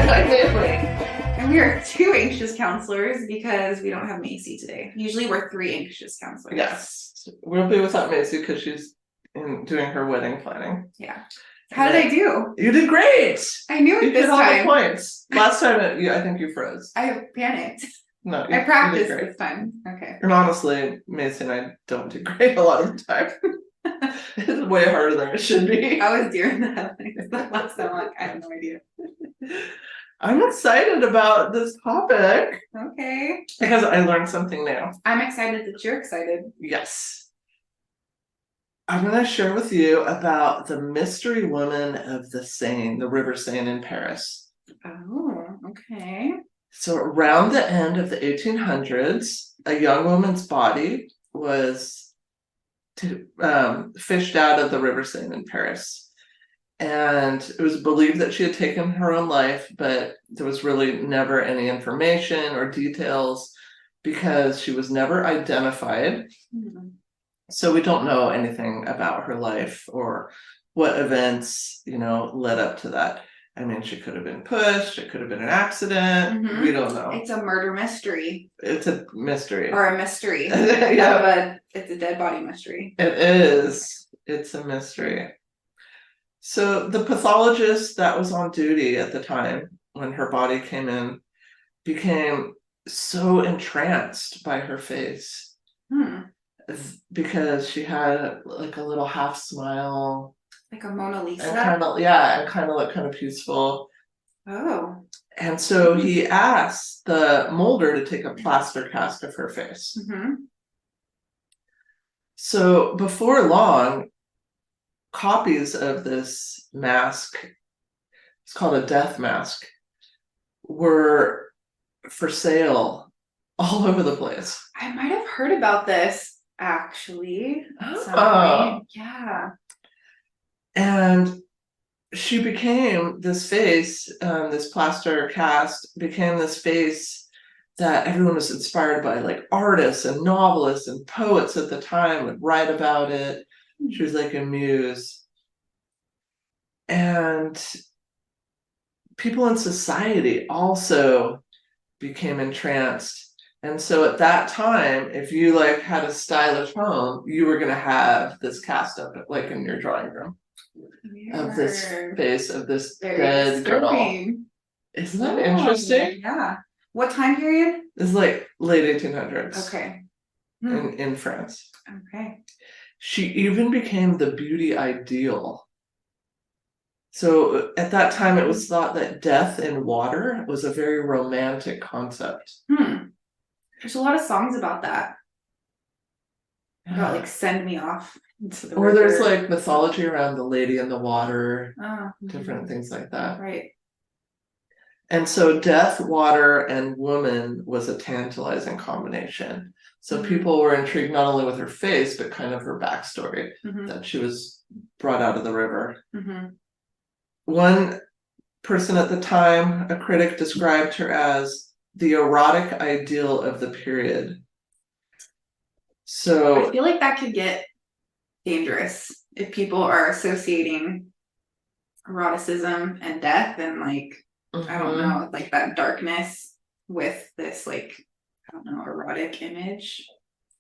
And we are two anxious counselors because we don't have Macy today. Usually we're three anxious counselors. Yes. We'll be without Macy because she's doing her wedding planning. Yeah. How did I do? You did great. I knew it this time. You hit all the points. Last time, I think you froze. I panicked. No, I practiced this time. Okay. And honestly, Macy and I don't do great a lot of the time. It's way harder than it should be. I was doing that last time. Like, I have no idea. I'm excited about this topic. Okay. Because I learned something new. I'm excited that you're excited. Yes. I'm going to share with you about the mystery woman of the Seine, the River Seine in Paris. Oh, okay. So around the end of the 1800s, a young woman's body was fished out of the River Seine in Paris. And it was believed that she had taken her own life, but there was really never any information or details because she was never identified. Mm-hmm. So we don't know anything about her life or what events, led up to that. I mean, she could have been pushed. It could have been an accident. Mm-hmm. We don't know. It's a murder mystery. It's a mystery. Or a mystery. Yeah. But it's a dead body mystery. It is. It's a mystery. So the pathologist that was on duty at the time when her body came in became so entranced by her face. Because she had like a little half smile, like a Mona Lisa, and kind of looked kind of peaceful. Oh. And so he asked the molder to take a plaster cast of her face. Mm-hmm. So before long, copies of this mask, it's called a death mask, were for sale all over the place. I might have heard about this. Actually, yeah. And she became this face, this plaster cast became this face that everyone was inspired by, like artists and novelists and poets at the time would write about it. She was like a muse. And people in society also became entranced. And so at that time, if you had a stylish home, you were going to have this cast of it, like in your drawing room. Weird. Of this face of this dead girl. Isn't that interesting? Yeah. What time period? It's like late 1800s. Okay. In France. Okay. She even became the beauty ideal. So at that time, it was thought that death in water was a very romantic concept. There's a lot of songs about that. About send me off into the river. Or there's mythology around the lady in the water, different things like that. Right. And so death, water, and woman was a tantalizing combination. So people were intrigued not only with her face, but kind of her backstory, that she was brought out of the river. One person at the time, a critic, described her as the erotic ideal of the period. So I feel like that could get dangerous if people are associating eroticism and death and I don't know, that darkness with this erotic image.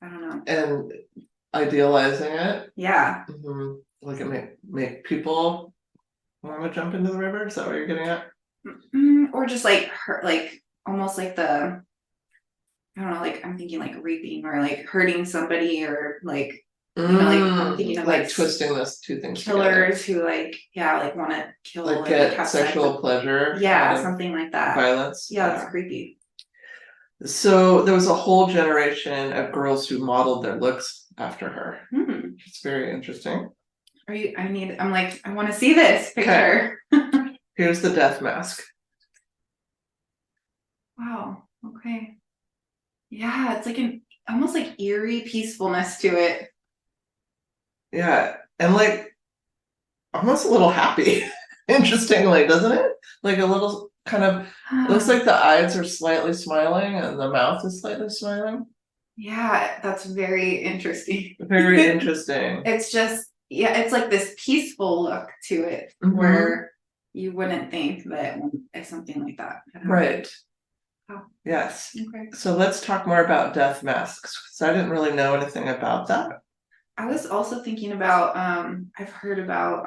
I don't know. And idealizing it. Yeah. Like it make people want to jump into the river. Is that what you're getting at? Or just almost like the, I don't know, I'm thinking raping or hurting somebody or I'm thinking of twisting those two things killers together. Who want to kill get sexual pleasure. Yeah, something like that. Violence. Yeah, that's creepy. So there was a whole generation of girls who modeled their looks after her. It's very interesting. I want to see this picture. Okay. Here's the death mask. Wow. Okay. Yeah, it's almost eerie peacefulness to it. Yeah, and almost a little happy. Interestingly, doesn't it? A little kind of looks like the eyes are slightly smiling and the mouth is slightly smiling. Yeah, that's very interesting. Very interesting. It's just, it's this peaceful look to it where you wouldn't think that if something like that had happened. Right. Oh. Yes. Okay. So let's talk more about death masks, because I didn't really know anything about that. I was also thinking about I've heard about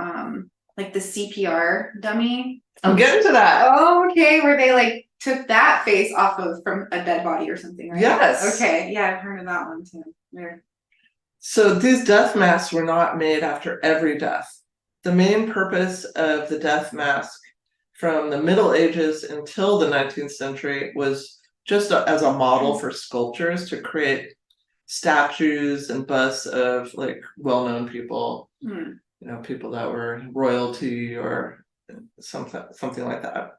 like the CPR dummy. I'm getting to that. Oh, okay, where they like took that face off of from a dead body or something, right? Yes. Okay, yeah, I've heard of that one too. There. So these death masks were not made after every death. The main purpose of the death mask from the Middle Ages until the 19th century was just as a model for sculptures to create statues and busts of like well-known people, Hmm. you know, people that were royalty or something like that.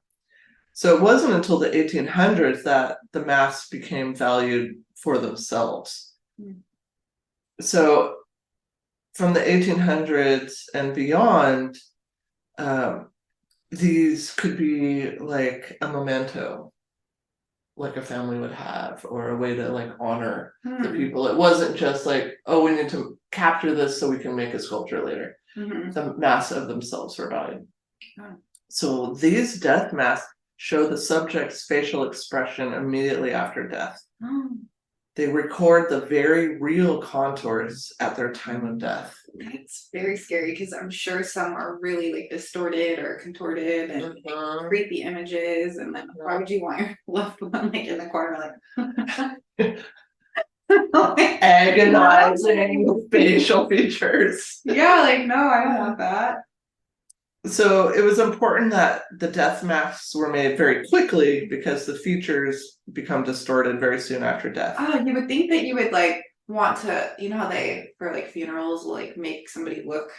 So it wasn't until the 1800s that the masks became valued for themselves. Hmm. So from the 1800s and beyond, these could be like a memento, like a family would have, or a way to like honor the people. It wasn't just like, oh, we need to capture this so we can make a sculpture later. The masks of themselves were valued. So these death masks show the subject's facial expression immediately after death. They record the very real contours at their time of death. That's very scary because I'm sure some are really like distorted or contorted and creepy images. And then why would you want your loved one like in the corner like agonizing facial features? Yeah, like no, I don't want that. So it was important that the death masks were made very quickly because the features become distorted very soon after death. Oh, you would think that you would like want to, you know how they for like funerals like make somebody look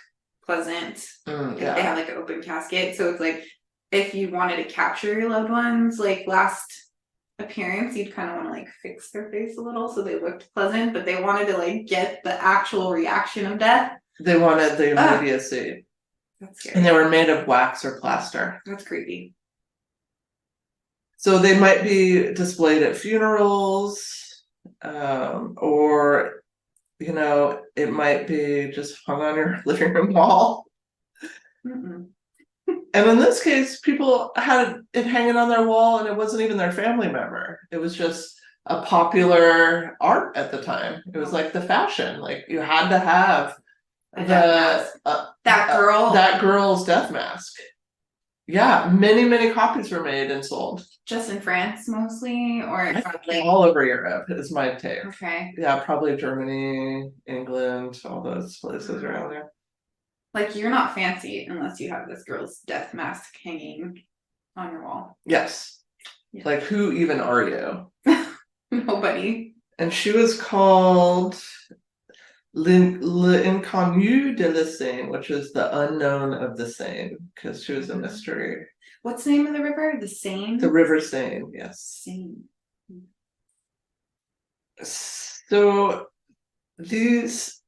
pleasant if they have like an open casket. So it's like if you wanted to capture your loved ones like last appearance, you'd kind of want to like fix their face a little so they looked pleasant, but they wanted to like get the actual reaction of death. They wanted the immediacy. That's scary. And they were made of wax or plaster. That's creepy. So they might be displayed at funerals, or, you know, it might be just hung on your living room wall. And in this case, people had it hanging on their wall and it wasn't even their family member. It was just a popular art at the time. It was like the fashion, like you had to have that girl's death mask. Yeah, many copies were made and sold. Just in France mostly, or probably all over Europe is my take. Okay. Yeah, probably Germany, England, all those places around there. Like you're not fancy unless you have this girl's death mask hanging on your wall. Yes. Yeah. Like who even are you? Nobody. And she was called L Inconnue de la Seine, which is the unknown of the Seine, because she was a mystery. What's the name of the river? The Seine? The River Seine, yes. Seine. So these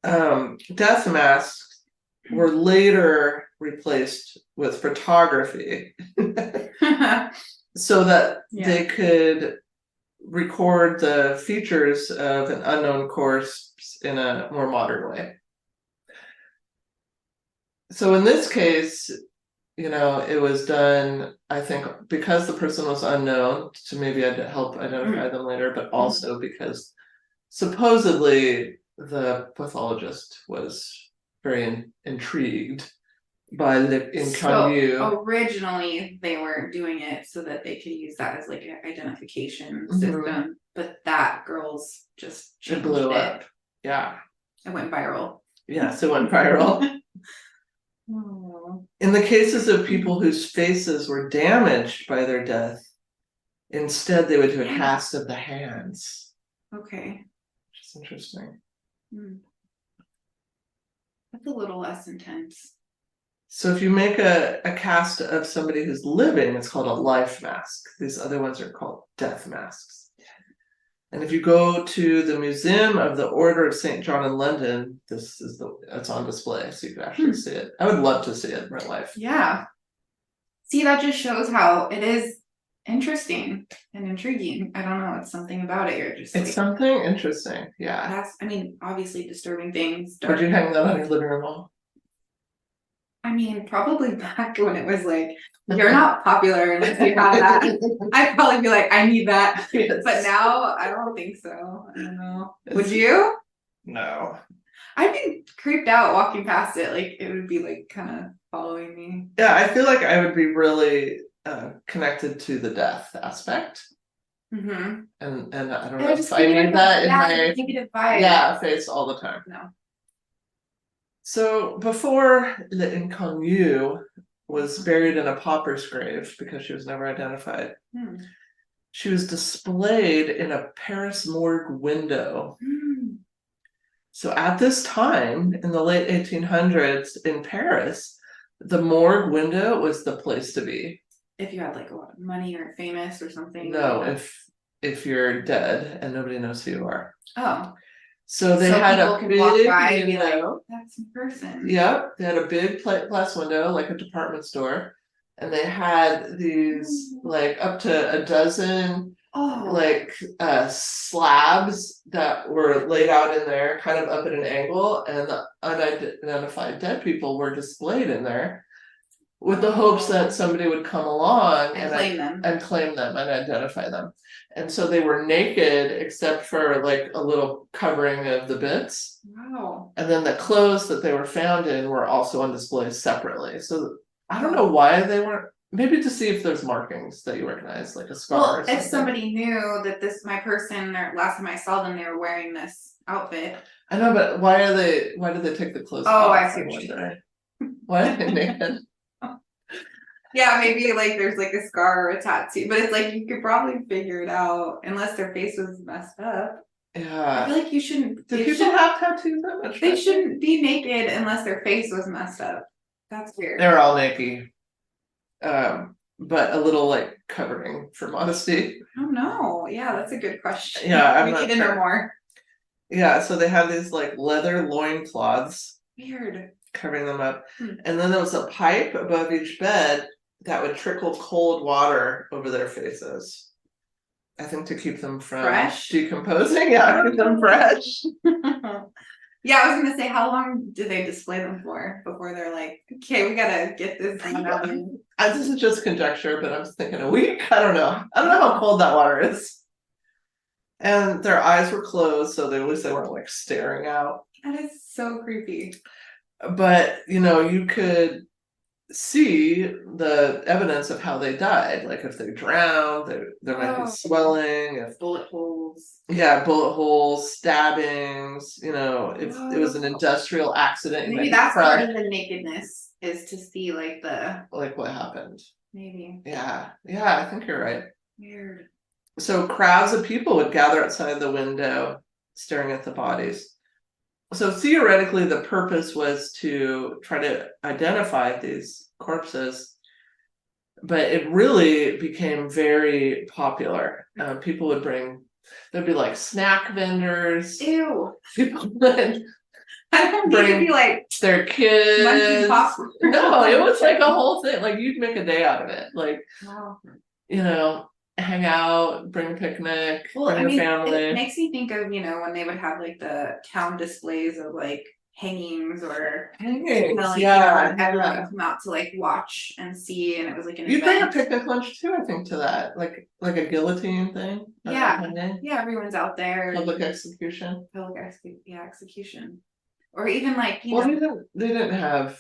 death masks were later replaced with photography so that they could record the features of an unknown corpse in a more modern way. So in this case, you know, it was done, I think, because the person was unknown to maybe help identify them later, but also because supposedly the pathologist was very intrigued by L Inconnue. So originally they were doing it so that they could use that as like an identification system, but that girl's just changed blew up. Yeah. It went viral. Yes, it went viral. In the cases of people whose faces were damaged by their death, instead they would do a cast of the hands. Okay. Which is interesting. That's a little less intense. So if you make a cast of somebody who's living, it's called a life mask. These other ones are called death masks. And if you go to the Museum of the Order of St. John in London, it's on display, so you can actually see it. I would love to see it in real life. Yeah. See, that just shows how it is interesting and intriguing. I don't know, it's something about it. You're just it's something interesting, yeah. That's, I mean, obviously disturbing things. Would you hang that on your living room wall? I mean, probably back when it was like, you're not popular unless you have that. I'd probably be like, I need that. Yes. But now I don't think so. I don't know. Would It's- you? No. I'd be creeped out walking past it. Like it would be like kind of following me. Yeah, I feel like I would be really connected to the death aspect. Mm-hmm. And I don't It know would if just I be like need a that in bad my negative vibe. face all the time. No. So before L Inconnue was buried in a pauper's grave because she was never identified, Hmm. she was displayed in a Paris morgue window. Hmm. So at this time, in the late 1800s in Paris, the morgue window was the place to be. If you had like a lot of money or famous or something. No, if you're dead and nobody knows who you are. Oh. So they So had people a can walk big by and be like, window. that's a person. Yep, they had a big plate glass window, like a department store, and they had these like up to a dozen Oh. like slabs that were laid out in there, kind of up at an angle, and the unidentified dead people were displayed in there with the hopes that somebody would come along And claim them. and claim them and identify them. And so they were naked except for like a little covering of the bits. Wow. And then the clothes that they were found in were also on display separately. So I don't know why they weren't, maybe to see if there's markings that you recognize, like a scar or Well, something. if somebody knew that this my person, or last time I saw them, they were wearing this outfit. I know, but why did they take the clothes off? Oh, I see what you're saying. What? Naked? Yeah, maybe like there's like a scar or a tattoo, but it's like you could probably figure it out unless their face was messed up. I Yeah. feel like you shouldn't. Do people have tattoos that much? They shouldn't be naked unless their face was messed up. That's weird. They're all naked. But a little like covering for modesty. I don't know. Yeah, that's a good question. Yeah, we need to know more. Yeah, so they have these like leather loincloths Weird. covering them up. And then there was a pipe above each bed that would trickle cold water over their faces. I think to keep them from fresh? Decomposing. Yeah, keep them fresh. Yeah, I was gonna say, how long do they display them for before they're like, okay, we gotta get this one out. This is just conjecture, but I'm just thinking a week. I don't know. I don't know how cold that water is. And their eyes were closed, so at least they weren't like staring out. That is so creepy. But you could see the evidence of how they died. Like if they drowned, there might be swelling, if bullet holes. Yeah, bullet holes, stabbings, if it was an industrial accident. Maybe that's part of the nakedness, is to see like what happened. Maybe. Yeah, I think you're right. Weird. So crowds of people would gather outside the window staring at the bodies. So theoretically, the purpose was to try to identify these corpses, but it really became very popular. People would there'd be like snack vendors. Ew. People would I don't need to be like their kids. munching popcorn. No, it was like a whole thing. Like you'd make a day out of it. Like, wow. Hang out, bring a picnic, well, bring your family. It makes me think of, when they would have like the town displays of like hangings or yeah, everyone come out to like watch and see, and it was like an You'd event. bring a picnic lunch too, I think, to that, like a guillotine thing. Yeah, everyone's out there. Public execution. Execution. Or even like they didn't have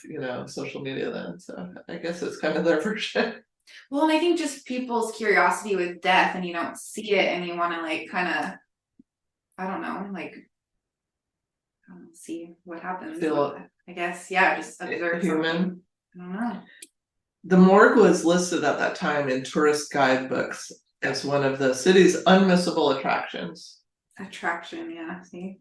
social media then, so I guess it's kind of their version. Well, and I think just people's curiosity with death, and you don't see it, and you want to like kind of, I don't know, like see what happens. I guess, just observe human. Something. I don't know. The morgue was listed at that time in tourist guidebooks as one of the city's unmissable attractions. Yeah. See,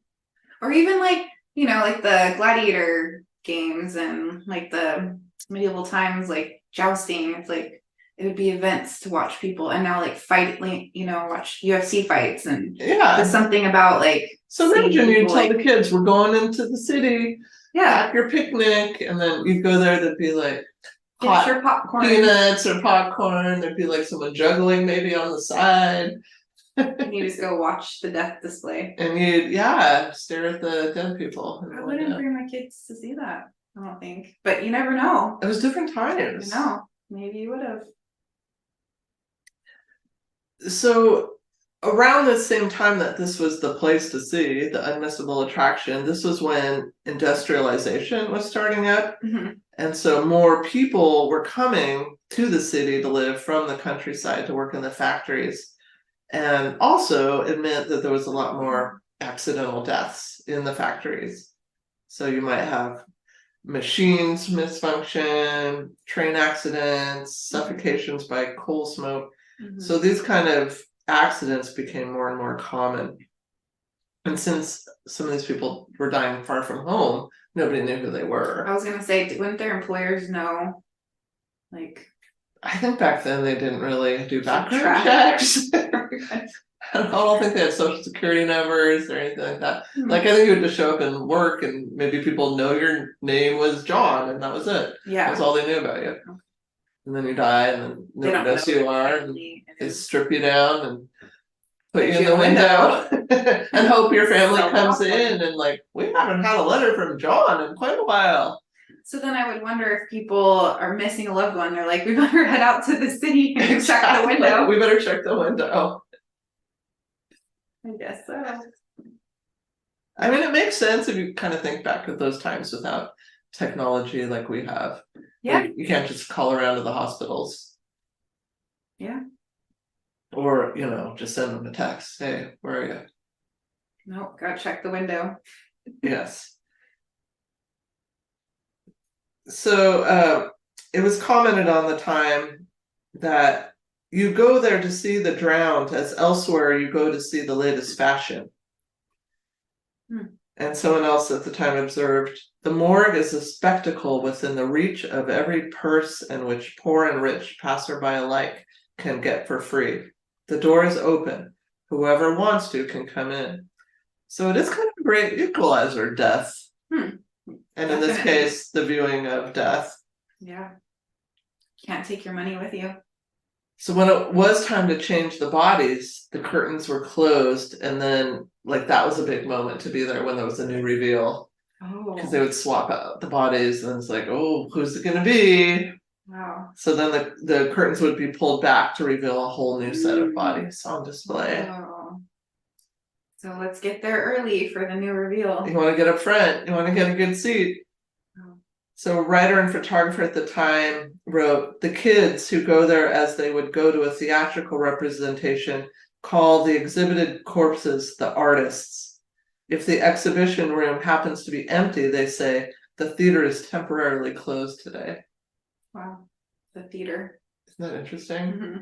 or even like like the gladiator games and like the medieval times, like jousting. It's like it would be events to watch people, and now like fight, like watch UFC fights, and there's something about like. So imagine you tell the kids, we're going into the city. Pack your picnic, and then you go there. There'd be like get your popcorn, peanuts or popcorn. There'd be like someone juggling maybe on the side. And you just go watch the death display. And you'd stare at the dead people. I wouldn't bring my kids to see that. I don't think. But you never know. It was different You times. know, maybe you would have. So around the same time that this was the place to see, the unmissable attraction, this was when industrialization was starting up. Mhm. And so more people were coming to the city to live from the countryside to work in the factories. And also it meant that there was a lot more accidental deaths in the factories. So you might have machines misfunction, train accidents, suffocations by coal smoke. So Mhm. these kind of accidents became more and more common. And since some of these people were dying far from home, nobody knew who they I were. was gonna say, wouldn't their employers know? Like, I think back then they didn't really do background track. checks. I don't think they had social security numbers or anything like that. Like, I think you would just show up and work, and maybe people know your name was John, and that was it. Yeah. That's all they knew about you. And then you die, and then They nobody don't knows know who you are, and exactly. they strip you down and put Put you in you the in the window and hope your family So comes awesome. in and like, we haven't had a letter from John in quite a while. So then I would wonder if people are missing a loved one. They're like, we better head out to the city and check the Exactly. window. We better check the window. I guess so. I mean, it makes sense if you kind of think back to those times without technology like we have. Yeah. Like, you can't just call around to the hospitals. Yeah. Or, you know, just send them a text. Hey, where are you? Nope, gotta check the window. Yes. So it was commented on the time that you go there to see the drowned, as elsewhere you go to see the latest fashion. And someone else at the time observed, the morgue is a spectacle within the reach of every purse, and which poor and rich passerby alike can get for free. The door is open. Whoever wants to can come in. So it is kind of a great equalizer, death. And in this Definitely. case, the viewing of death. Yeah. Can't take your money with you. So when it was time to change the bodies, the curtains were closed, and then like that was a big moment to be there when there was a new reveal. Because they Oh, would swap out the bodies, and it's like, oh, who's it gonna be? wow. So then the curtains would be pulled back to reveal a whole new set of bodies on display. Oh. So let's get there early for the new reveal. You want to get up front, you want to get a good seat. Oh. So a writer and photographer at the time wrote, the kids who go there as they would go to a theatrical representation call the exhibited corpses the artists. If the exhibition room happens to be empty, they say, the theater is temporarily closed today. Wow. The theater. Isn't that interesting? Mm-hmm.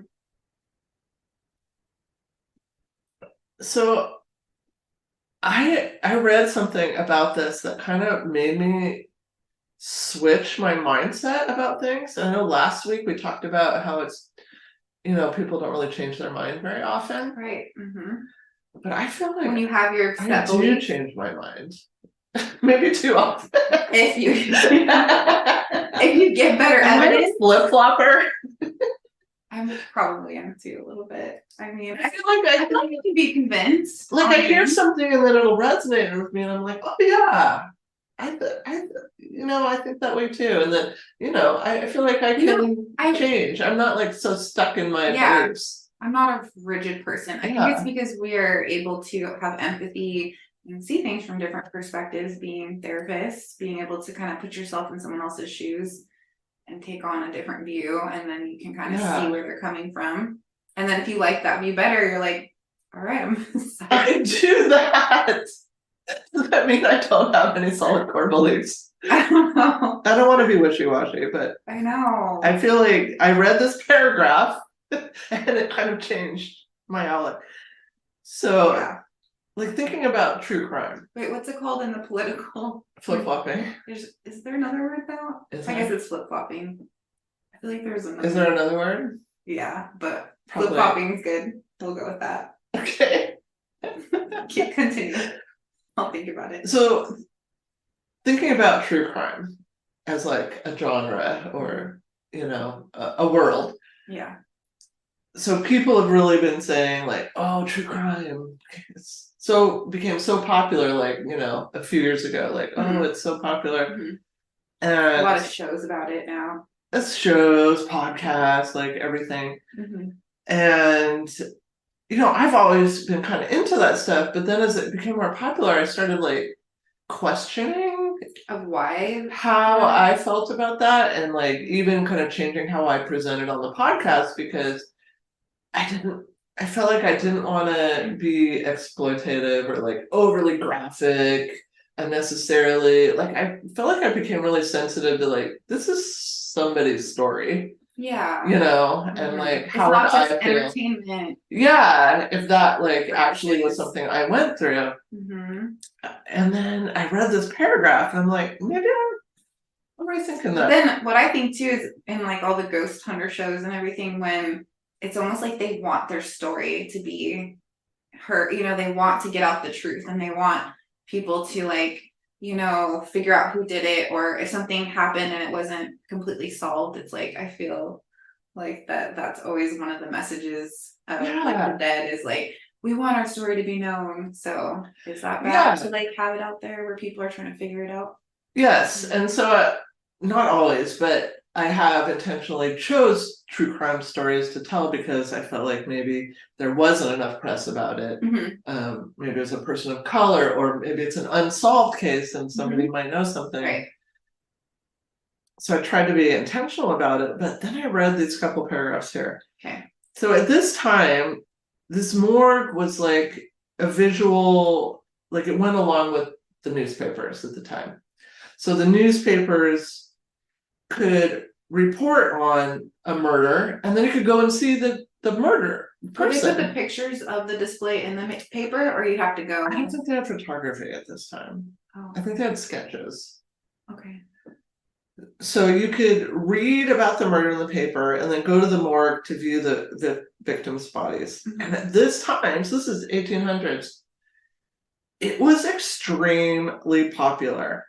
So I read something about this that kind of made me switch my mindset about things. I know last week we talked about how it's, you know, people don't really change their mind very often. Right. Mm-hmm. But I feel like When you have your I set do beliefs, change my mind. Maybe too often. if you if you get better Am I a evidence, flip-flopper? I probably am too a little bit. I mean, I feel like you can be convinced. like I hear things. something and then it'll resonate with me, and I'm like, oh yeah, you know, I think that way too. And then, you know, I feel like I can change. I'm not like so stuck in my beliefs. I'm not a rigid person. I think it's because we are able to have empathy and see things from different perspectives, being therapists, being able to kind of put yourself in someone else's shoes and take on a different view, and then you can kind of see where they're coming from. And then if you like that view better, you're like, all right, I do that. Does that mean I don't have any solid core beliefs? I don't know. I don't want to be wishy-washy, but I know. I feel like I read this paragraph and it kind of changed my outlook. So, like thinking about true crime. Wait, what's it called in the political? Flip-flopping. Is there another word though? I guess it's flip-flopping. I feel like there's another. Is there another word? Yeah, but flip-flopping is good. We'll go with that. Okay. Continue. I'll think about it. So, thinking about true crime as like a genre or, you know, a world. Yeah. So people have really been saying like, oh, true crime. Became so popular, like, you know, a few years ago, like, oh, it's so popular. And a lot of shows about it now. It's shows, podcasts, like everything. Mm-hmm. And I've always been kind of into that stuff, but then as it became more popular, I started like questioning of why how I felt about that, and like even kind of changing how I presented on the podcast, because I felt like I didn't want to be exploitative or like overly graphic unnecessarily. Like I felt like I became really sensitive to like, this is somebody's story. Yeah. And like, how it's not would just I feel? Entertainment. Yeah, if that like actually was something I went through. Mm-hmm. And then I read this paragraph and I'm like, maybe I'm thinking that. But then what I think too is in like all the ghost hunter shows and everything, when it's almost like they want their story to be heard, they want to get out the truth, and they want people to like, figure out who did it, or if something happened and it wasn't completely solved, it's like, I feel like that's always one of the messages of like the dead is like, we want our story to be known. So is that bad to like have it out there where people are trying to figure it out? Yes, and so not always, but I have intentionally chose true crime stories to tell because I felt like maybe there wasn't enough press about it. Mm-hmm. Maybe it's a person of color, or maybe it's an unsolved case and somebody might know something. Right. So I tried to be intentional about it, but then I read these couple paragraphs here. Okay. So at this time, this morgue was like a visual, like it went along with the newspapers at the time. So the newspapers could report on a murder, and then you could go and see the murder person. Did they put the pictures of the display in the paper, or you have to go? I don't think they had photography at this time. Oh. I think they had sketches. Okay. So you could read about the murder in the paper and then go to the morgue to view the victims' bodies. Mm-hmm. And at this time, so this is 1800s, it was extremely popular.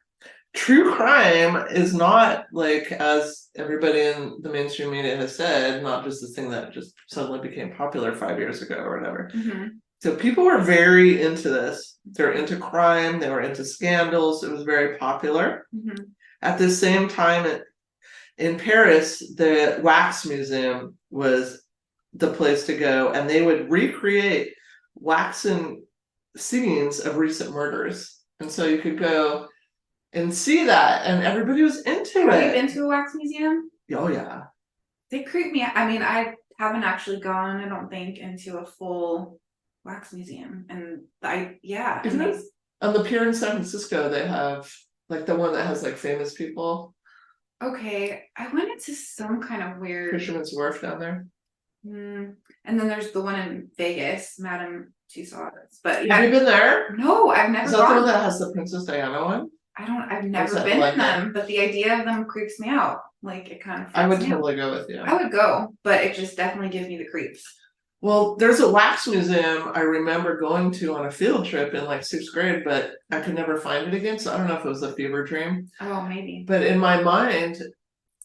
True crime is not like, as everybody in the mainstream media has said, not just this thing that just suddenly became popular 5 years ago or whatever. Mm-hmm. So people were very into this. They're into crime. They were into scandals. It was very popular. Mm-hmm. At the same time, in Paris, the Wax Museum was the place to go, and they would recreate waxen scenes of recent murders. And so you could go and see that, and everybody was into it. Have you been to a wax museum? Oh, yeah. They creep me out. I mean, I haven't actually gone, I don't think, into a full wax museum. And Isn't it? On the pier in San Francisco, they have like the one that has like famous people. Okay, I went into some kind of weird Fisherman's Wharf down there. And then there's the one in Vegas, Madame Tussauds. But have you been there? No, I've never. Is that the one that has the Princess Diana one? I've never been in them, but the idea of them creeps me out. Like it kind of. I would totally go with you. I would go, but it just definitely gives me the creeps. Well, there's a wax museum I remember going to on a field trip in like 6th grade, but I could never find it again. So I don't know if it was a fever dream. Oh, maybe. But in my mind,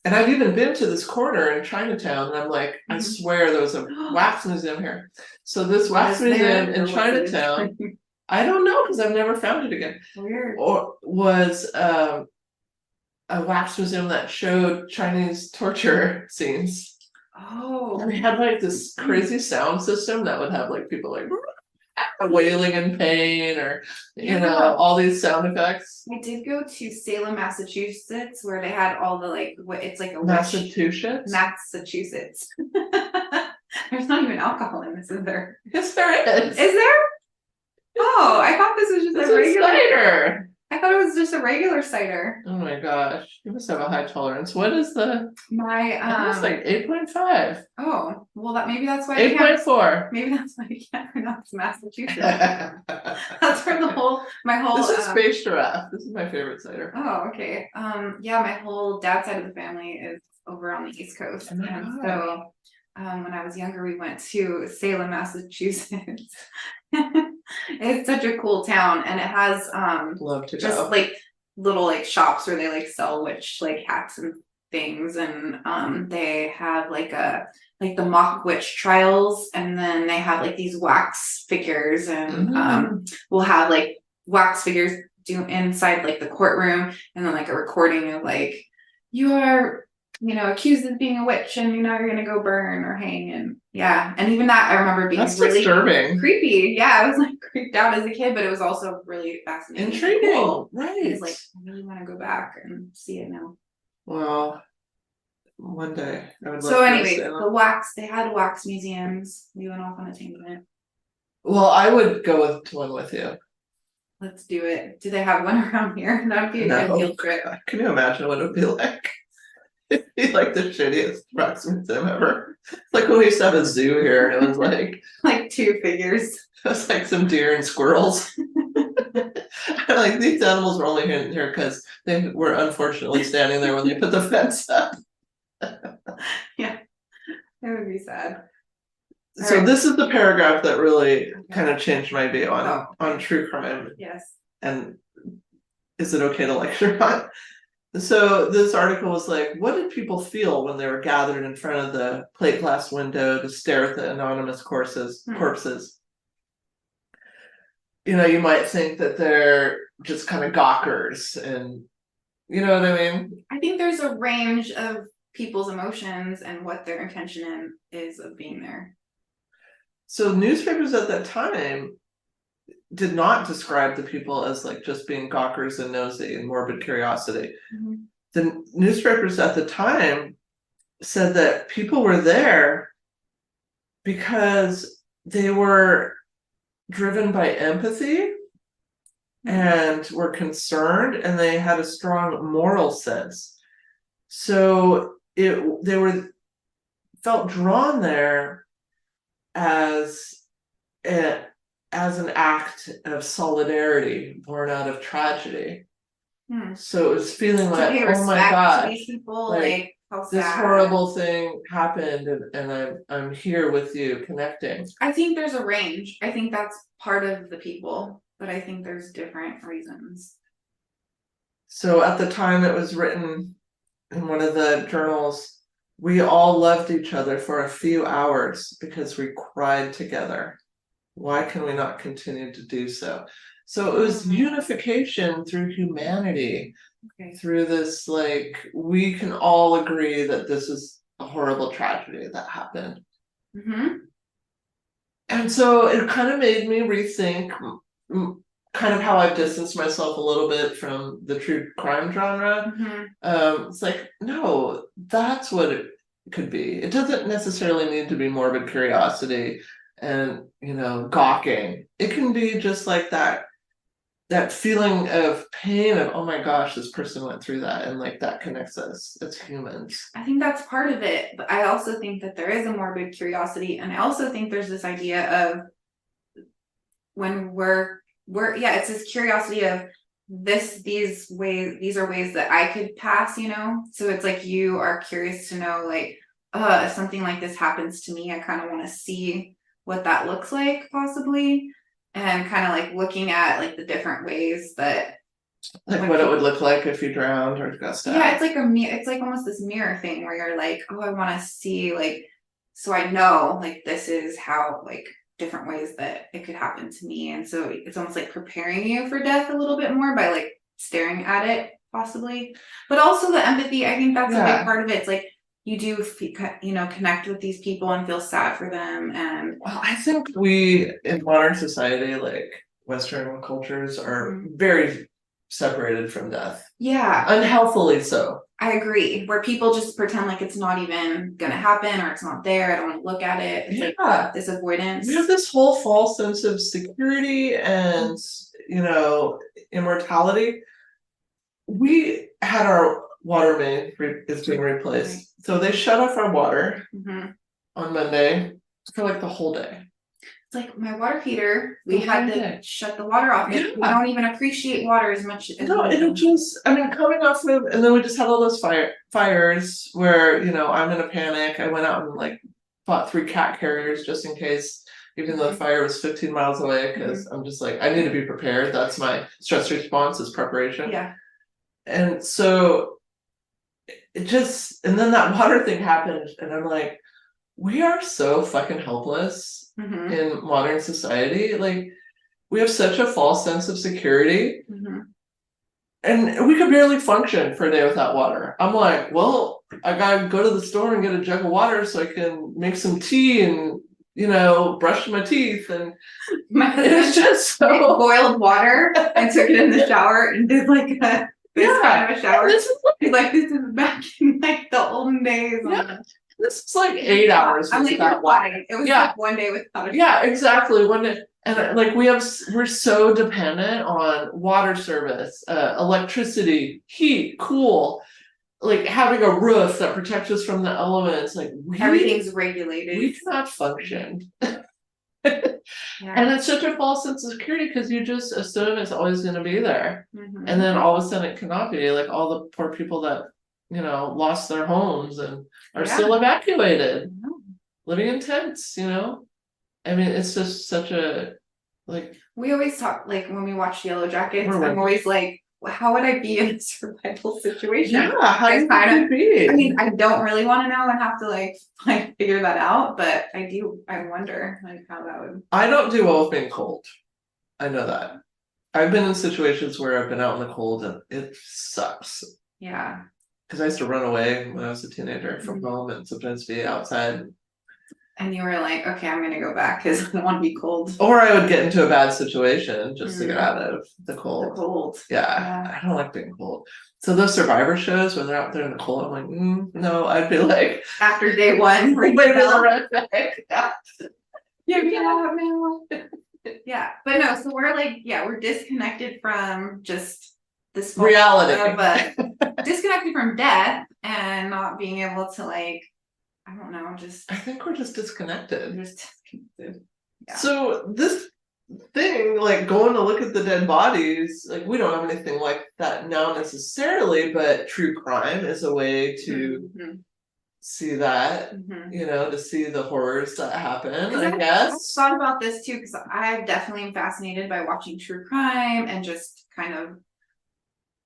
and I've even been to this corner in Chinatown, and I'm like, I swear there was a wax museum here. So this wax museum in Chinatown, I don't know because I've never found it again. Weird. Or was a wax museum that showed Chinese torture scenes. Oh. And they had like this crazy sound system that would have like people like wailing in pain, or all these sound effects. I did go to Salem, Massachusetts, where they had all the like it's like a Massachusetts. There's not even alcohol in this, is there? Yes, there is. Is there? Oh, I thought this was just a regular cider. I thought it was just a regular cider. Oh my gosh, you must have a high tolerance. What is my it's like 8.5. Oh, well, maybe that's why 8.4. Maybe that's why you can't pronounce Massachusetts. That's where my whole This is Space Giraffe. This is my favorite cider. Oh, okay. Yeah, my whole dad's side of the family is over on the East Coast. Oh, and so when I was younger, we went to Salem, Massachusetts. It's such a cool town, and it has love to just go. like little like shops where they like sell witch like hats and things, and they have like the mock witch trials, and then they have like these wax figures, and we'll have like wax figures inside like the courtroom, and then like a recording of like, you are, accused of being a witch, and you're gonna go burn or hang. And yeah, and even that I remember being That's really disturbing. creepy. Yeah, I was like creeped out as a kid, but it was also really fascinating. Intriguing, cool. right? I was like, I really want to go back and see it now. Well, one day I would love So to anyways, stay they had wax museums. We went off on a tangent. Well, I would go to one with you. Let's do it. Do they have one around here? That'd be a good field trip. Can you imagine what it would be like? It'd be like the shittiest wax museum ever. It's like when we used to have a zoo here, and it was like like 2 figures. It was like some deer and squirrels. Like these animals were only here because they were unfortunately standing there when they put the fence up. Yeah, that would be sad. So this is the paragraph that really kind of changed my view on true crime. Yes. And is it okay to lecture on? So this article was like, what did people feel when they were gathered in front of the plate glass window to stare at the anonymous corpses? You might think that they're just kind of gawkers, and you know what I mean? I think there's a range of people's emotions and what their intention is of being there. So newspapers at that time did not describe the people as like just being gawkers and nosy and morbid curiosity. Mm-hmm. The newspapers at the time said that people were there because they were driven by empathy and were concerned, and they had a strong moral sense. So they felt drawn there as an act of solidarity born out of tragedy. So it was feeling like, oh my God, these people, like this horrible thing happened, and I'm here with you, connecting. I think there's a range. I think that's part of the people, but I think there's different reasons. So at the time it was written in one of the journals, we all loved each other for a few hours because we cried together. Why can we not continue to do so? So it was unification through humanity, through this, like, we can all agree that this is a horrible tragedy that happened. Mm-hmm. And so it kind of made me rethink kind of how I've distanced myself a little bit from the true crime genre. Mm-hmm. It's like, no, that's what it could be. It doesn't necessarily need to be morbid curiosity and, gawking. It can be just like that feeling of pain of, oh my gosh, this person went through that, and like that connects us as humans. I think that's part of it, but I also think that there is a morbid curiosity, and I also think there's this idea of when we're it's this curiosity of these are ways that I could pass, so it's like you are curious to know, like, if something like this happens to me, I kind of want to see what that looks like, possibly. And kind of like looking at like the different ways that, like what it would look like if you drowned or got stabbed. Yeah, it's like almost this mirror thing where you're like, oh, I want to see, like, so I know, like, this is how, like, different ways that it could happen to me. And so it's almost like preparing you for death a little bit more by like staring at it, possibly. But also the empathy, I think that's a big part of it. It's like you do, connect with these people and feel sad for them. And well, I think we in modern society, like Western cultures, are very separated from death. Yeah. Unhealthily so. I agree. Where people just pretend like it's not even gonna happen, or it's not there. I don't want to look at it. It's like this avoidance. We have this whole false sense of security and, immortality. We had our water main is being replaced. Right. So they shut off our water on Monday for like the whole day. It's like my water heater, we had to shut the water off. Yeah. We don't even appreciate water as much as coming off of, and then we just had all those fires where, I'm in a panic. I went out and like bought 3 cat carriers just in case, even though the fire was 15 miles away, because I'm just like, I need to be prepared. That's my stress response, is preparation. Yeah. And so and then that water thing happened, and I'm like, we are so fucking helpless in modern society. Like, we have such a false sense of security and we could barely function for a day without water. I'm like, well, I gotta go to the store and get a jug of water so I can make some tea and, brush my teeth. And My it was husband just so, boiled water and took it in the shower and did like this kind of a shower. this is He's like, this is back in like the olden days. Yeah. This is like 8 hours I'm like, without you're water. fine. It was Yeah. like one day without a Yeah, shower. exactly. And like we're so dependent on water service, electricity, heat, cool, like having a roof that protects us from the elements. Like Everything's regulated. we cannot function. Yeah. And it's such a false sense of security because you just assume it's always going to be there. Mhm. And then all of a sudden it cannot be. Like all the poor people that, lost their homes and are still evacuated, living in tents, I mean, it's just such a, like, We always talk, like when we watch Yellow Jackets, We're I'm always like, well, how would I be in a survival situation? yeah, how I do kind you of- be? I mean, I don't really want to know and have to like figure that out, but I wonder like how that would. I don't do well with being cold. I know that. I've been in situations where I've been out in the cold and it sucks. Yeah. Because I used to run away when I was a teenager from home and sometimes be outside. And you were like, okay, I'm gonna go back because I don't want to be cold. Or I would get into a bad situation just to get out of the The cold. cold. Yeah, I don't like being cold. So those survivor shows when they're out there in the cold, I'm like, no, I'd be like, After day one, waving the red flag. Yeah, but no, so we're like, we're disconnected from just this Reality. Disconnected from death and not being able to like, I don't know, just I think we're just disconnected. disconnected. Yeah. So this thing, like going to look at the dead bodies, like we don't have anything like that now necessarily, but true crime is a way to see that, to see the horrors that happen, I guess. I've thought about this too, because I definitely am fascinated by watching true crime and just kind of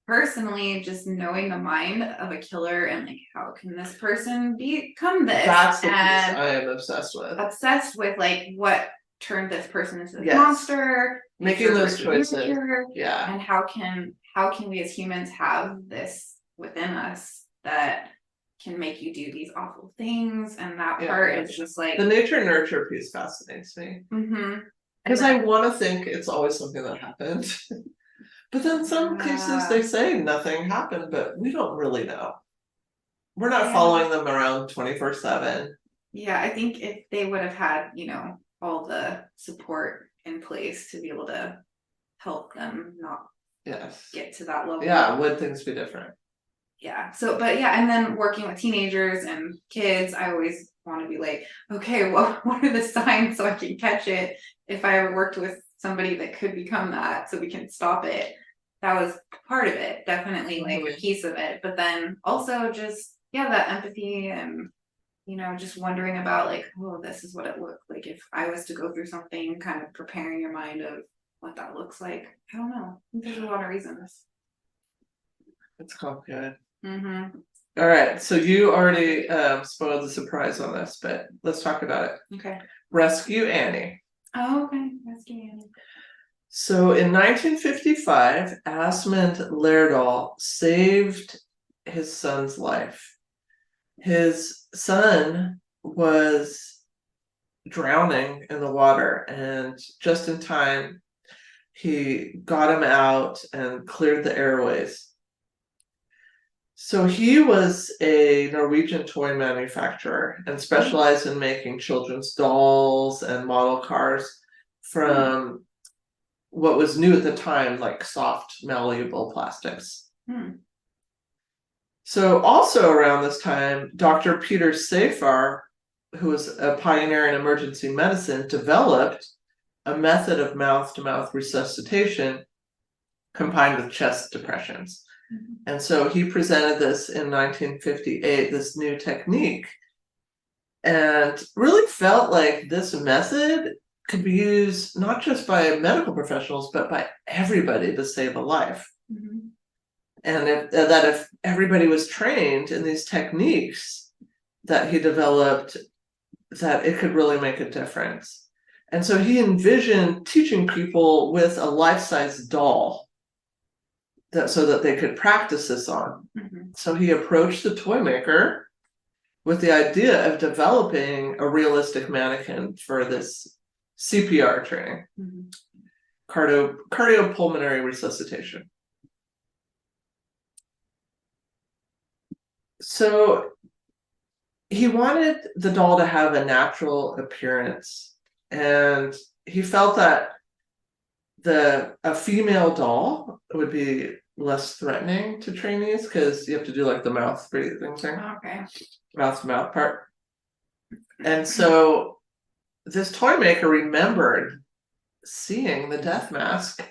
personally just knowing the mind of a killer and like how can this person become this? That's the piece I am obsessed with. Obsessed with like what turned this person into this monster, making those choices. Yeah. And how can we as humans have this within us that can make you do these awful things? And that part is just like the nature nurture piece fascinates me. Because I want to think it's always something that happened. But then some cases they say nothing happened, but we don't really know. We're not following them around 24/7. Yeah, I think if they would have had, all the support in place to be able to help them not get to that level. Yeah, would things be different? Yeah. So, but yeah, and then working with teenagers and kids, I always want to be like, okay, well, what are the signs so I can catch it if I ever worked with somebody that could become that so we can stop it. That was part of it, definitely like a piece of it. But then also just, that empathy and, just wondering about like, oh, this is what it looked like if I was to go through something, kind of preparing your mind of what that looks like. I don't know. I think there's a lot of reasons. It's complicated. All right, so you already spoiled the surprise on this, but let's talk about it. Okay. Rescue Annie. Oh, okay. Rescue Annie. So in 1955, Asmund Lerdahl saved his son's life. His son was drowning in the water, and just in time, he got him out and cleared the airways. So he was a Norwegian toy manufacturer and specialized in making children's dolls and model cars from what was new at the time, like soft, malleable plastics. So also around this time, Dr. Peter Safar, who was a pioneer in emergency medicine, developed a method of mouth-to-mouth resuscitation combined with chest depressions. And so he presented this in 1958, this new technique, and really felt like this method could be used not just by medical professionals, but by everybody to save a life. And if everybody was trained in these techniques that he developed, that it could really make a difference. And so he envisioned teaching people with a life-size doll. so that they could practice this on. So he approached the toy maker with the idea of developing a realistic mannequin for this CPR training, cardiopulmonary resuscitation. So he wanted the doll to have a natural appearance, and he felt that a female doll would be less threatening to trainees because you have to do like the mouth breathing thing. Okay. Mouth to mouth part. And so this toy maker remembered seeing the death mask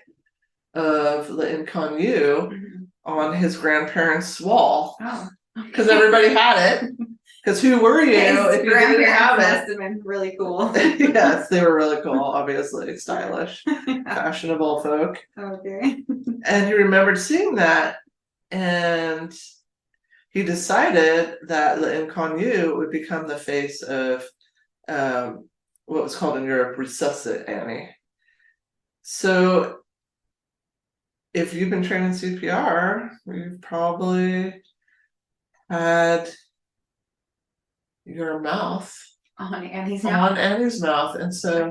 of L Inconnue on his grandparents' wall. Oh. Because everybody had it. Because who were you if you didn't have must it? have been really cool. Yes, they were really cool, obviously, stylish, fashionable folk. Okay. And he remembered seeing that, and he decided that L Inconnue would become the face of what was called in Europe Resuscit Annie. So if you've been training CPR, you've probably had your mouth on Annie's mouth. And so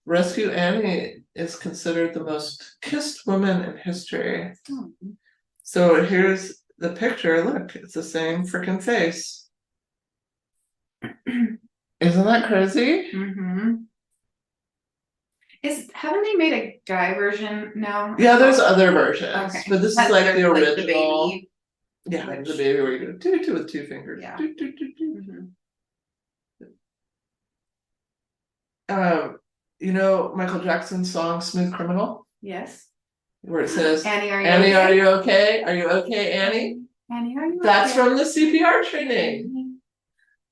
Rescue Annie is considered the most kissed woman in history. So here's the picture. Look, it's the same freaking face. Isn't that crazy? Haven't they made a guy version now? Yeah, there's other versions. Okay. But this is like the original. Like the baby. Yeah, like the baby where you go do with 2 fingers. Yeah. You know Michael Jackson's song "Smooth Criminal"? Yes. Where it says, Annie, are you okay? Are you okay, Annie? Annie, are you That's okay? from the CPR training.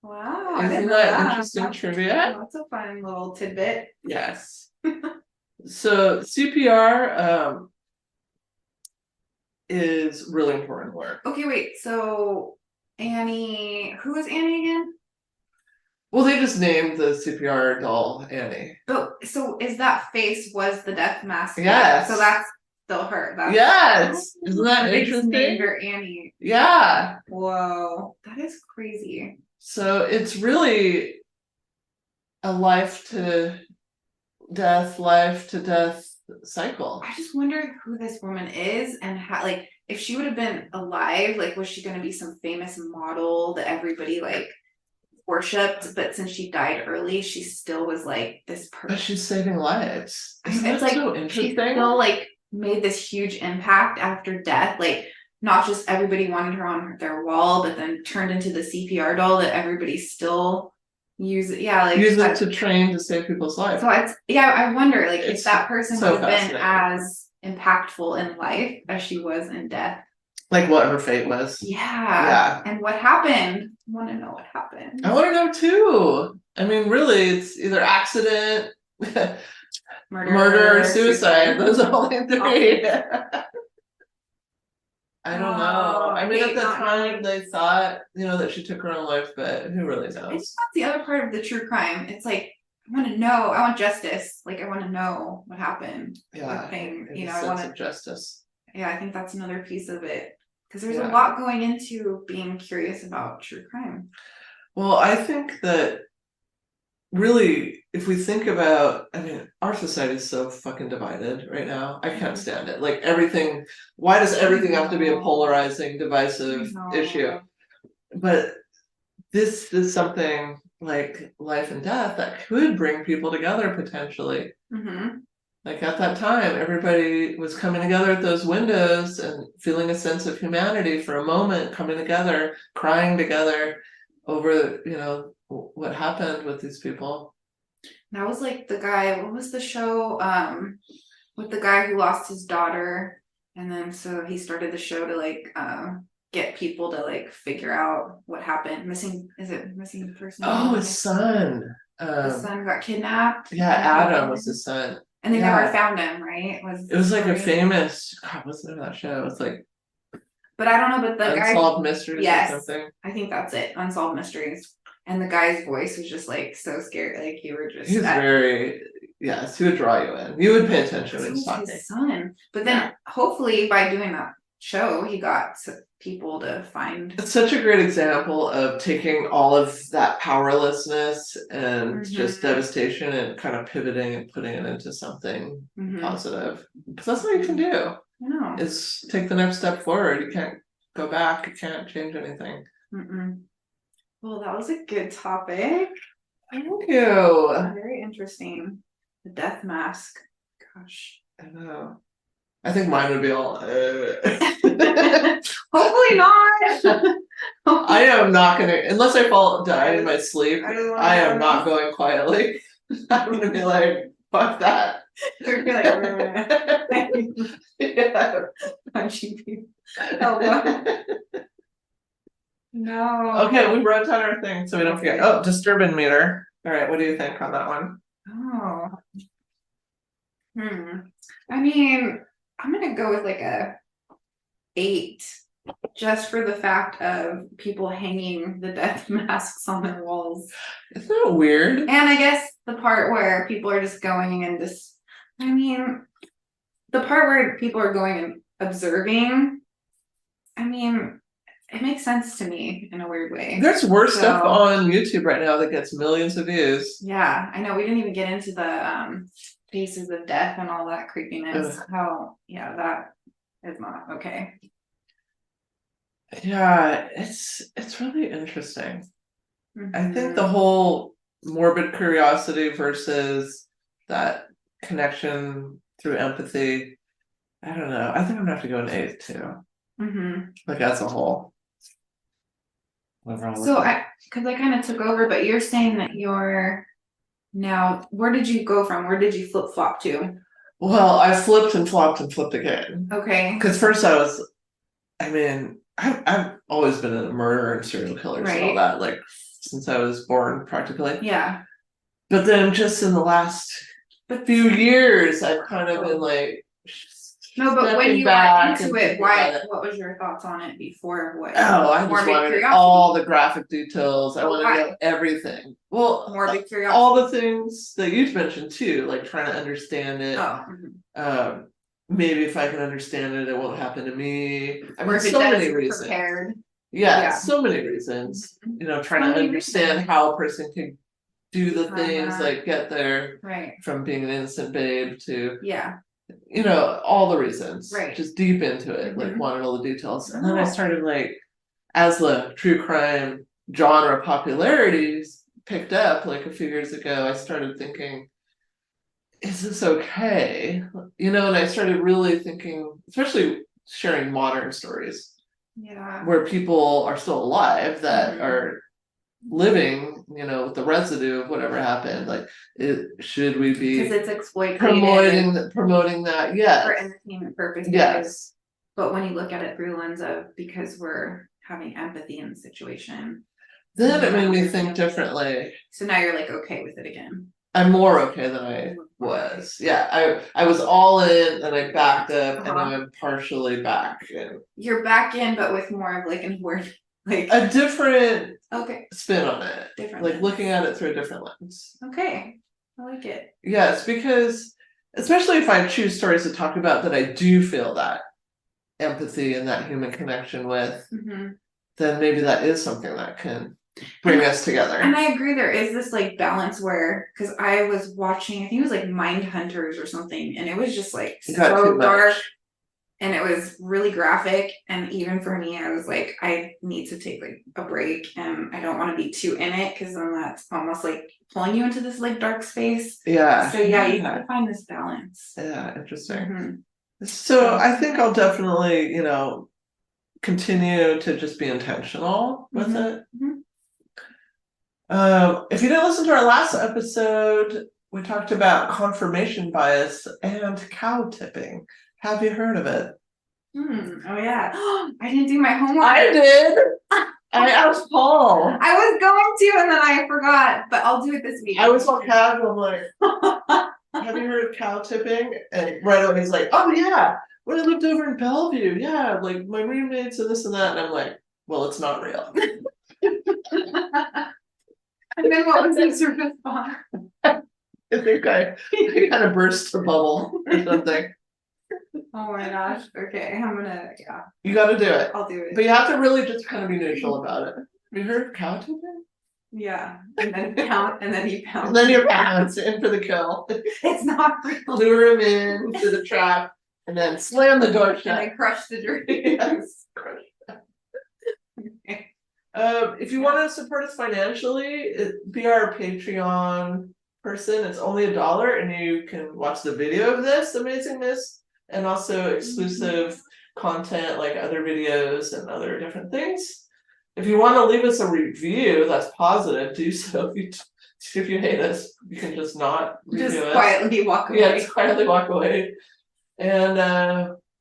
Wow. Isn't that interesting trivia? That's a fun little tidbit. Yes. So CPR is really important work. Okay, wait. So Annie, who is Annie again? Well, they just named the CPR doll Annie. Oh, so is that face was the death mask? Yes. So that's still her. Yes. Isn't that they interesting? Just named her Annie. Yeah. Whoa, that is crazy. So it's really a life to death cycle. I just wonder who this woman is and how, like, if she would have been alive, like, was she going to be some famous model that everybody like worshipped? But since she died early, she still was like this person. But she's saving lives. Isn't it's that like so interesting? She still like made this huge impact after death. Like, not just everybody wanted her on their wall, but then turned into the CPR doll that everybody still use it to train to save people's lives. So I wonder, like, if that person would have been as impactful in life as she was in death, like what her fate was. Yeah. And what happened? I want to know what happened. I want to know too. I mean, really, it's either accident, murder, or suicide. Those are only 3. I don't know. I mean, at the time, they thought, that she took her own life, but who really knows? That's the other part of the true crime. It's like, I want to know. I want justice. Like, I want to know what happened. Yeah. I want justice. Yeah, I think that's another piece of it. Because there's a lot going into being curious about true crime. Well, I think that really, if we think about, our society is so fucking divided right now. I can't stand it. Like, everything, why does everything have to be a polarizing, divisive issue? But this is something like life and death that could bring people together potentially. Like, at that time, everybody was coming together at those windows and feeling a sense of humanity for a moment, coming together, crying together over, what happened with these people. That was like the guy, what was the show with the guy who lost his daughter, and then so he started the show to like get people to like figure out what happened. Missing person? Oh, his son. The son got kidnapped. Yeah, Adam was his son. And they never found him, right? It was like a famous, what's the name of that show? It's like, but I don't know, but the Unsolved Mysteries or something. I think that's it. Unsolved Mysteries. And the guy's voice was just like so scary. Like, you were just. He was he would draw you in. You would pay attention when he was talking. His son. But then hopefully by doing that show, he got people to find. It's such a great example of taking all of that powerlessness and just devastation and kind of pivoting and putting it into something positive. Because that's what you can do. No. Is take the next step forward. You can't go back. You can't change anything. Well, that was a good topic. Thank you. Very interesting. The death mask. Gosh. I know. I think mine would be all. Hopefully not. I am not gonna, unless I die in my sleep. I am not going quietly. I'm gonna be like, fuck that. You're like, yeah. Punching people. No. Okay, we wrote down our thing so we don't forget. Oh, disturbance meter. All right, what do you think on that one? Oh. I mean, I'm gonna go with like a 8, just for the fact of people hanging the death masks on their walls. Isn't that weird? And I guess the part where people are just going and just, I mean, the part where people are going and observing, I mean, it makes sense to me in a weird way. There's worse stuff on YouTube right now that gets millions of views. Yeah, I know. We didn't even get into the faces of death and all that creepiness. How, yeah, that is not okay. Yeah, it's really interesting. I think the whole morbid curiosity versus that connection through empathy, I don't know. I think I'm gonna have to go an 8 too. Like as a whole. So because I kind of took over, but you're saying that you're now, where did you go from? Where did you flip flop to? Well, I flipped and flopped and flipped again. Okay. Because first I've always been a murderer and serial killers and all that, like since I was born practically. Yeah. But then just in the last few years, I've kind of been like, no, but when you got into it, what was your thoughts on it before? What? Oh, I just wanted all the graphic details. I wanted to know everything. Well, morbid curiosity. All the things that you've mentioned too, like trying to understand it. Maybe if I can understand it, it won't happen to me. I mean, so many reasons. Yeah, so many reasons. You know, trying to understand how a person can do the things, like get there from being an innocent babe to you know, all the reasons, just deep into it, like wanted all the details. And then I started like, as the true crime genre popularities picked up like a few years ago, I started thinking, is this okay? You know, and I started really thinking, especially sharing modern stories where people are still alive that are living, you know, with the residue of whatever happened. Like, should we be because it's exploitative promoting that? Yeah, for entertainment purposes. Yes, but when you look at it through the lens of because we're having empathy in the situation, then it made me think differently. So now you're like okay with it again. I'm more okay than I was. Yeah, I was all in and I backed up and now I'm partially back in. You're back in, but with more of like an word. Like a different spin on it. Different like lens. Looking at it through a different lens. Okay. I like it. Yes, because especially if I choose stories to talk about that I do feel that empathy and that human connection with, then maybe that is something that can bring us together. And I agree, there is this like balance where, because I was watching, I think it was like Mind Hunters or something, and it was just like so dark. And it was really graphic, and even for me, I was like, I need to take like a break, and I don't want to be too in it because then that's almost like pulling you into this like dark space. Yeah. So yeah, you have to find this balance. Yeah, interesting. So I think I'll definitely, you know, continue to just be intentional with it. If you didn't listen to our last episode, we talked about confirmation bias and cow tipping. Have you heard of it? Oh yeah. I didn't do my homework. I did. I asked Paul. I was going to and then I forgot, but I'll do it this week. I was all casual, I'm like, have you heard of cow tipping? And right away he's like, oh yeah, when I lived over in Bellevue, yeah, like my roommates and this and that. And I'm like, well, it's not real. And then what was his response? I think I kind of burst a bubble or something. Oh my gosh. Okay, I'm gonna, yeah, You got to do it, I'll do it. but you have to really just kind of be neutral about it. Have you heard of cow tipping? Yeah, and then count, and then he pounds. And then you pounce in for the kill. It's not real. Lure him in to the trap, and then slam the door And shut. then crush the dream. Yes, crush. If you want to support us financially, be our Patreon person. It's only $1, and you can watch the video of this amazingness, and also exclusive content like other videos and other different things. If you want to leave us a review that's positive, do so. If you hate us, you can just not review Just us. quietly walk away. Yeah, just quietly walk away. And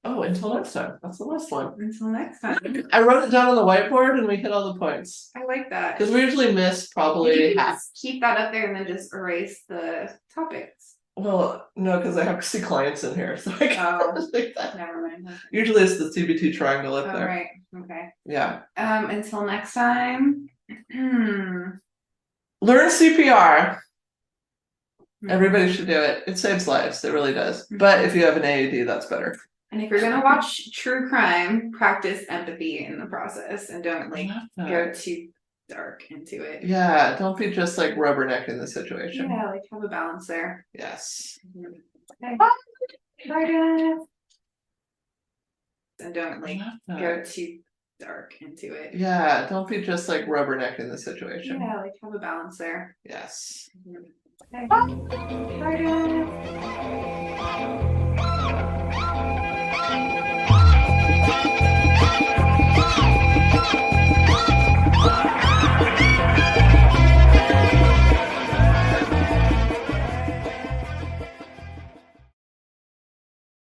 until next time. That's the last one. Until next time. I wrote it down on the whiteboard and we hit all the points. I like that. Because we usually miss You probably can half. just keep that up there and then just erase the topics. Well, no, because I have to see clients in here, so I can't like that. Never mind. Usually it's the CBT triangle up there. Right. Okay. Yeah. Until next time. Learn CPR. Everybody should do it. It saves lives. It really does. But if you have an AED, that's better. And if you're gonna watch true crime, practice empathy in the process and don't like go too dark into it. Yeah, don't be just like rubbernecking the situation. Yeah, like have a balance there. Yes. Okay. Bye guys. And don't like go too dark into it. Yeah, don't be just like rubbernecking the situation. Yeah, like have a balance there. Yes. Okay. Bye guys.